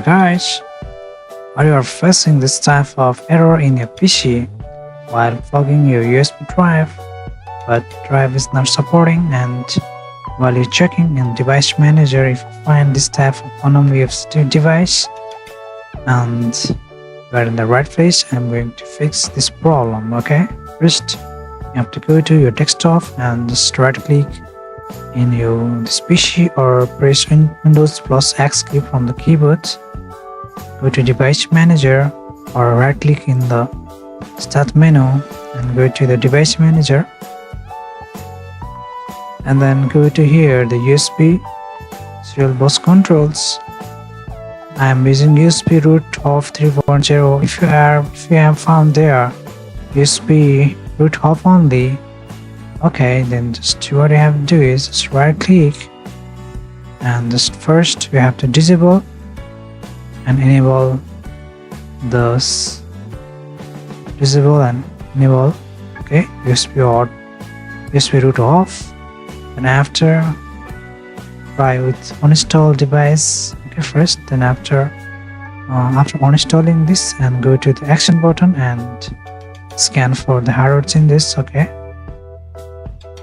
guys, are you facing this type of error in your PC while plugging your USB drive, but drive is not supporting, and while you're checking in device manager if you find this type of anomaly of device, and we're in the right place, I'm going to fix this problem. Okay, first you have to go to your desktop and just right click in this PC or press Windows plus X key from the keyboard. Go to device manager or right click in the start menu and go to the device manager, and then go to here the USB serial bus controls. I am using USB root of 3.0. If you have found there USB root of only, okay, then just what you have to do is just right click and just first you have to disable and enable this, disable and enable, okay, USB root off, and after try with uninstall device, okay, first, then after uninstalling this and go to the action button and scan for the errors in this, okay.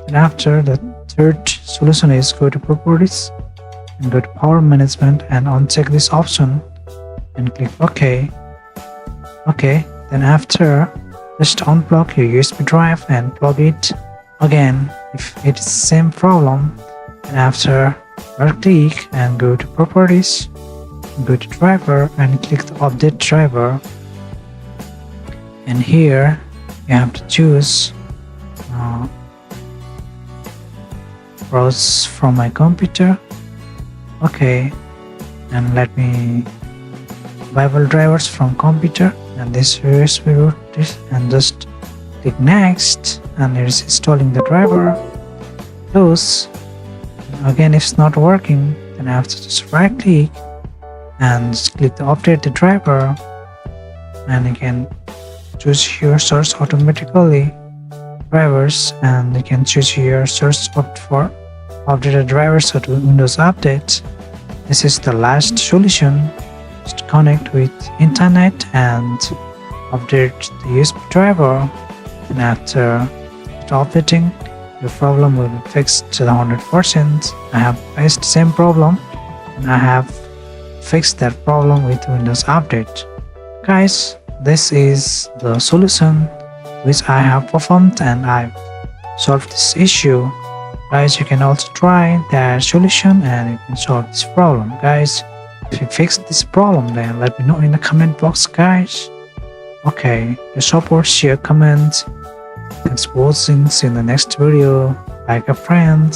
And after, the third solution is go to properties and go to power management and uncheck this option and click OK. Then after, just unplug your USB drive and plug it again if it is the same problem. And after, right click and go to properties, go to driver and click the update driver, and here you have to choose browse from my computer, okay, and let me Bible drivers from computer and this USB root this, and just click next, and it is installing the driver. Close. Again, if it's not working, then I have to just right click and just click the update the driver, and you can choose your source automatically drivers, and you can choose your source for updated drivers or to Windows Update. This is the last solution. Just connect with internet and update the USB driver, and after updating, your problem will be fixed to the 100%. I have faced the same problem and I have fixed that problem with Windows Update. Guys, this is the solution which I have performed and I've solved this issue. Guys, you can also try that solution and you can solve this problem. Guys, if you fix this problem, then let me know in the comment box, guys. Okay, your support, share, comment. Thanks for watching. See you in the next video. Like a friend.